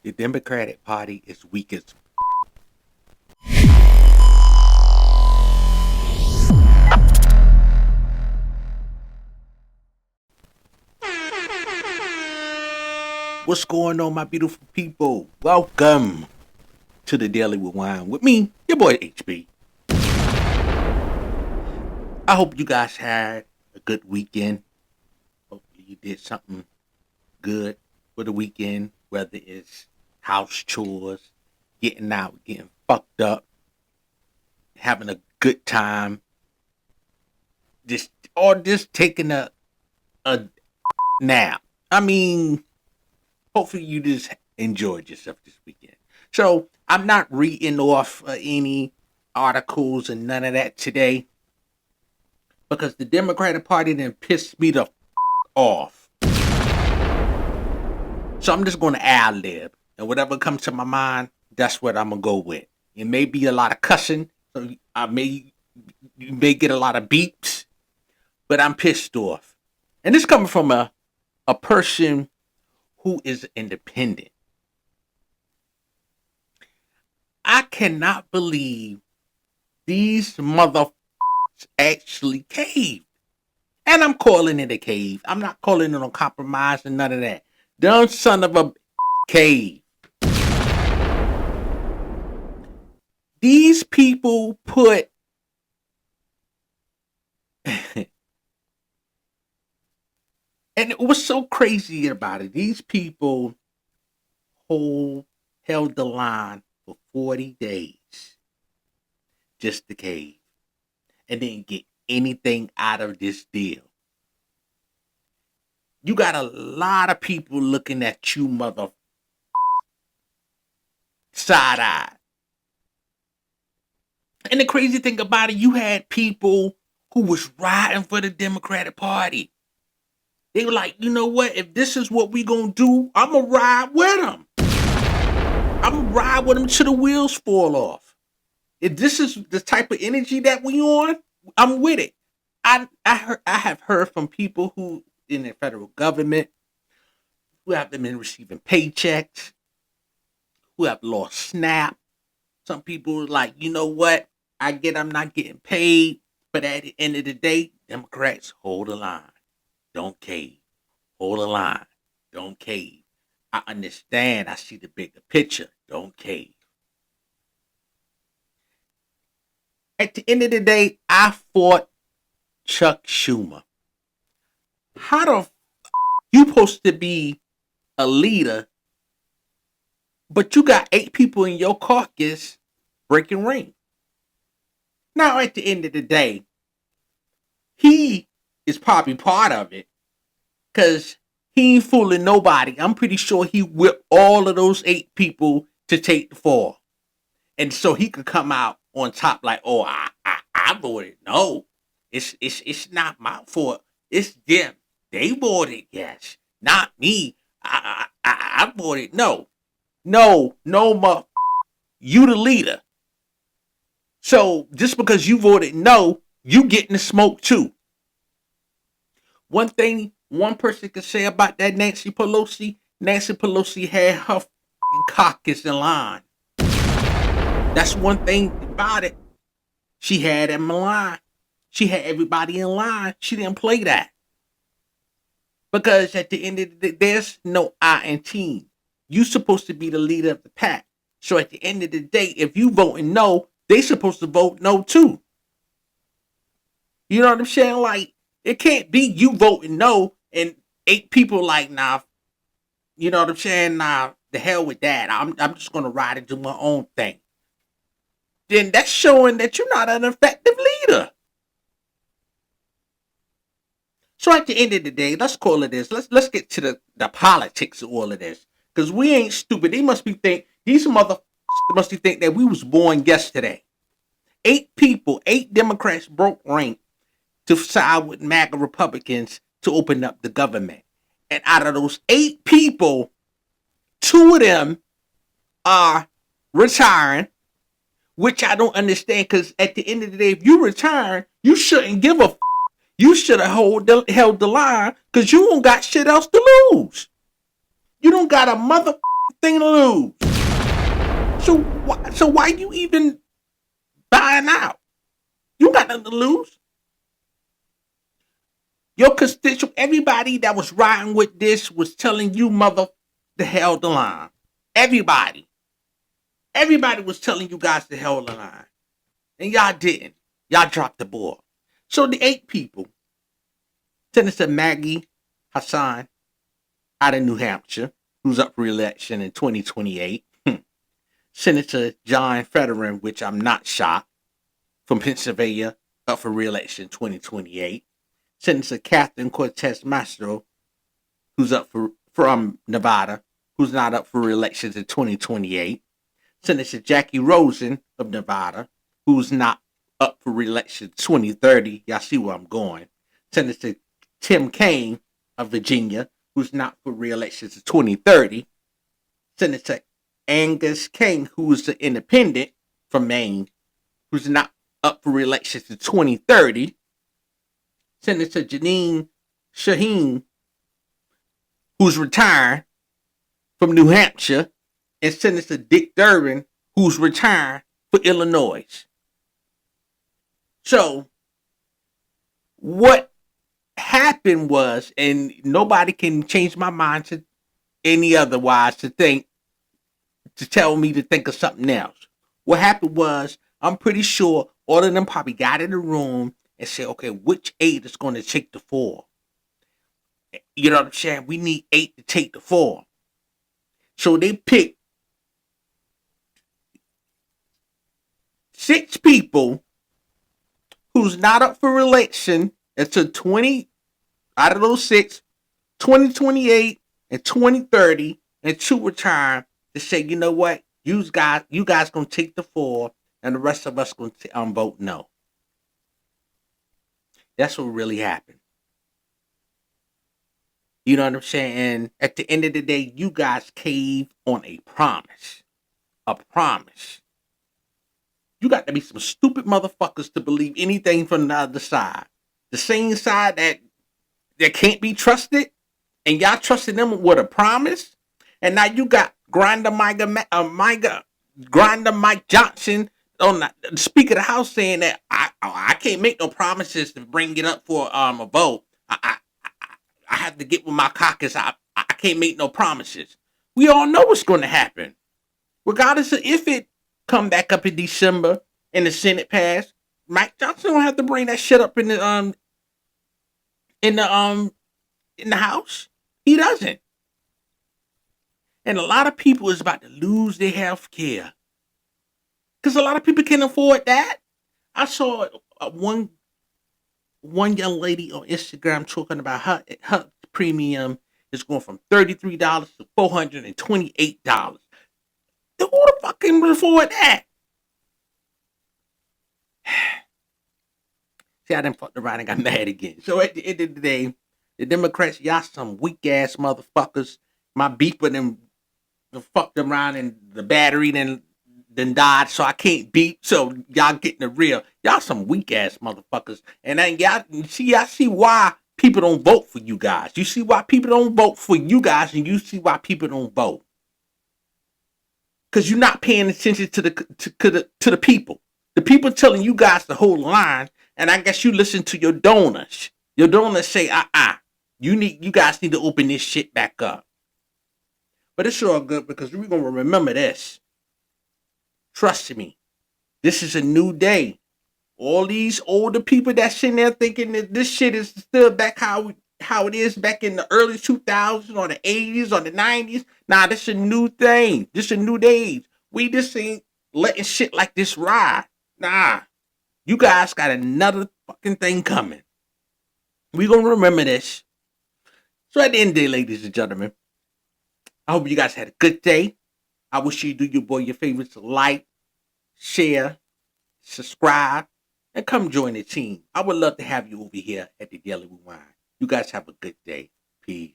The Democratic Party is weak as. What's going on, my beautiful people? Welcome to the Daily Rewind with me, your boy HB. I hope you guys had a good weekend. Hopefully you did something good for the weekend, whether it's house chores, getting out, getting fucked up, having a good time, just taking a nap. I mean, hopefully you just enjoyed yourself this weekend. So I'm not reading off any articles and none of that today because the Democratic Party done pissed me the off. So I'm just going to ad-lib, and whatever comes to my mind, that's what I'm going to go with. It may be a lot of cussing, so you may get a lot of beeps, but I'm pissed off. And this coming from a person who is independent. I cannot believe these motherfuckers actually caved. And I'm calling it a cave. I'm not calling it a compromise and none of that. Dumb son of a cave. These people put and what's so crazy about it, these people held the line for 40 days just to cave and didn't get anything out of this deal. You got a lot of people looking at you, mother side-eyed. And the crazy thing about it, you had people who was riding for the Democratic Party. They were like, you know what? If this is what we gonna do, I'm gonna ride with them. I'm gonna ride with them till the wheels fall off. If this is the type of energy that we on, I'm with it. I have heard from people who in the federal government, who have been receiving paychecks, who have lost SNAP. Some people like, you know what? I get I'm not getting paid, but at the end of the day, Democrats hold the line. Don't cave. Hold the line. Don't cave. I understand. I see the bigger picture. Don't cave. At the end of the day, I fought Chuck Schumer. How the you supposed to be a leader, but you got 8 people in your caucus breaking rank? Now, at the end of the day, he is probably part of it because he ain't fooling nobody. I'm pretty sure he whipped all of those 8 people to take the fall. And so he could come out on top like, oh, I voted no. It's not my fault. It's them. They voted yes, not me. I voted no. No, you the leader. So just because you voted no, you getting the smoke too. One thing one person could say about that Nancy Pelosi had her caucus in line. That's one thing about it. She had them in line. She had everybody in line. She didn't play that. Because at the end of the day, there's no I in team. You're supposed to be the leader of the pack. So at the end of the day, if you voting no, they supposed to vote no too. You know what I'm saying? Like, it can't be you voting no and 8 people like, nah, you know what I'm saying? Nah, the hell with that. I'm just going to ride and do my own thing. Then that's showing that you're not an effective leader. So at the end of the day, let's call it this. Let's get to the politics of all of this. Because we ain't stupid. These motherfuckers must be think that we was born yesterday. 8 people, 8 Democrats broke rank to side with MAGA Republicans to open up the government. And out of those 8 people, 2 of them are retiring, which I don't understand because at the end of the day, if you retire, you shouldn't give a You should have held the line because you don't got shit else to lose. You don't got a mother thing to lose. So why you even buying out? You got nothing to lose. Your constituent, everybody that was riding with this was telling you, mother, the hell the line. Everybody was telling you guys to hell the line, and y'all didn't. Y'all dropped the ball. So the 8 people, Senator Maggie Hassan out of New Hampshire, who's up for re-election in 2028. Senator John Fetterman, which I'm not shocked, from Pennsylvania, up for re-election in 2028. Senator Catherine Cortez Masto, who's up from Nevada, who's not up for re-election in 2028. Senator Jackie Rosen of Nevada, who's not up for re-election 2030. Y'all see where I'm going. Senator Tim Kaine of Virginia, who's not for re-election to 2030. Senator Angus King, who's an independent from Maine, who's not up for re-election to 2030. Senator Janine Shaheen, who's retired from New Hampshire, and Senator Dick Durbin, who's retired for Illinois. So, what happened was, and nobody can change my mind to any otherwise to tell me to think of something else. What happened was, I'm pretty sure all of them probably got in the room and said, okay, which 8 is going to take the 4? You know what I'm saying? We need 8 to take the 4. So they picked 6 people who's not up for election until 20, out of those 6, 2028 and 2030, and 2 retire, to say, you know what, you guys gonna take the 4, and the rest of us gonna vote no. That's what really happened. You know what I'm saying? And at the end of the day, you guys caved on a promise. A promise. You got to be some stupid motherfuckers to believe anything from the other side. The same side that can't be trusted, and y'all trusted them with a promise, and now you got Grinder Mike Johnson on the Speaker of the House saying that I can't make no promises to bring it up for a vote. I have to get with my caucus. I can't make no promises. We all know what's going to happen, regardless of if it come back up in December and the Senate pass. Mike Johnson don't have to bring that shit up in the House. He doesn't. And a lot of people is about to lose their health care, because a lot of people can't afford that. I saw one young lady on Instagram talking about her premium is going from $33 to $428. Who the fuck can afford that? See, I done fucked around and got mad again. So at the end of the day, the Democrats, y'all some weak ass motherfuckers. My beeper them fucked around and the battery then died, so I can't beep. So y'all getting the real. Y'all some weak ass motherfuckers. And then y'all see why people don't vote for you guys. You see why people don't vote for you guys, and you see why people don't vote. Because you're not paying attention to the people. The people telling you guys to hold the line, and I guess you listen to your donors. Your donors say, you guys need to open this shit back up. But it's all good, because we're going to remember this. Trust me. This is a new day. All these older people that's sitting there thinking that this shit is still back how it is back in the early 2000s or the 80s or the 90s. Nah, this is a new thing. This is a new day. We just ain't letting shit like this ride. Nah. You guys got another fucking thing coming. We gonna remember this. So at the end of the day, ladies and gentlemen, I hope you guys had a good day. I wish you do your boy your favorites, like, share, subscribe, and come join the team. I would love to have you over here at the Daily Rewind. You guys have a good day. Peace.